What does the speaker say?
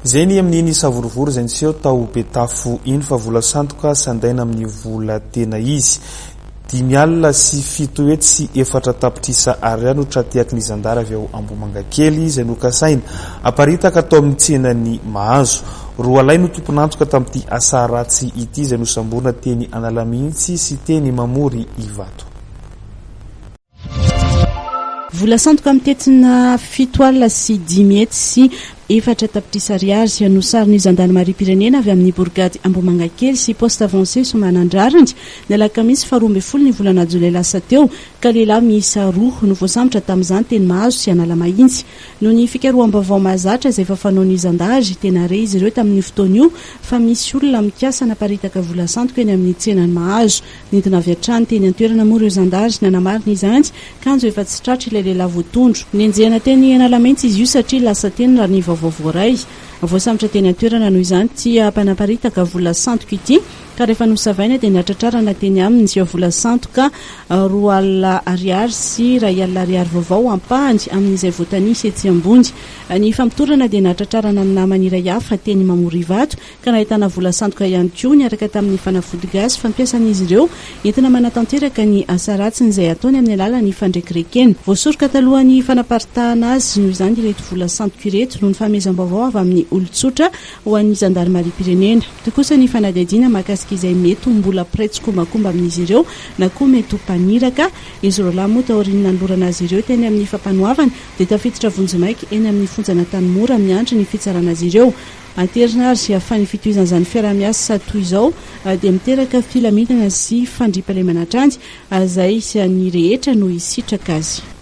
zay ny amin'iny savorovory zay niseho tao betafo iny fa vola sandoka sandaina amin'ny vola tena izy 5,7 sy 4 tapitrisa ariary trateaky ny zandara avy ao Ambomangakely izay nokasaina aparitaka atao amin'ny tsenany mahazo roa alay no tomponantoka tamin'ity asa ratsy ity izay nosamborina teny Analamihitsy sy teny Mamory Ivato. Vola sandoka amin'ny tetina 7 sy 10 sy 4 tapitrisa ariary no sarin'ny Gendarmerie Pirenena avy amin'ny Bourgade Ambomangakely sy poste avancé Somanandrariny ny alakamisy 12 ny volana jolay lasa teo ka lehilahy miisa 2 no voasambotra tamin'izany teny Mahazo sy Analamahitsy no ny fikaroham-baovao mahazatra izay fafanon'ny zandary tena re izy ireo tamin'ny fotoana io fa misy olona mikasa naparitaka vola sandoka eny amin'ny tsenany Mahazo nidina avy hatrany teny an-toerana moa ireo zandary nanamarina izany kanjo efa tsy tratra ilay lehilahy voatondro nenjehana teny Analamahitsy izy io satria lasa teny raha ny voavoray voasambotra teny an-toerana noho izany tia mpanaparitaka vola sandoka ity ka rehefa nosavaina dia niatratrarana teny aminy sy vola sandoka 2 ariary sy 2 ariary vaovao ampahany amin'izay voatanisy etsy ambony ny fampitorana dia niatratrarana amin'ny namany iray hafa teny Mamory Ivato ka nahitana vola sandoka ihany koa niaraka tamin'ny fanafody gasy fampiasan'izy ireo entina manatanteraka ny asa ratsiny izay ataony amin'ny alalan'ny fandrekerekeny voasoroka talohan'ny fanaparitahana azy noho izany ireto vola sandoka ireto noho ny fahamezam-baovao avy amin'ny olon-tsotra ho an'ny Gendarmerie Pirenena dia kosa ny fanadihadiana mahakasika izay mety mbola pretsy kombakomba amin'izy ireo na koa mety ho mpaniraka izy roa lahy moa taoriana ny lorana azy ireo teny amin'ny fampanoavany dia tafiditra vonjimaiky eny amin'ny fonjana Tanimora amin'ny andro ny fitsarana azy ireo anterina ary afany fitohizan'izany fiaramiasa toy izao dia miteraka filaminana sy fandriampahalemana hatrany izay sy ny rehetra no hisitraka azy.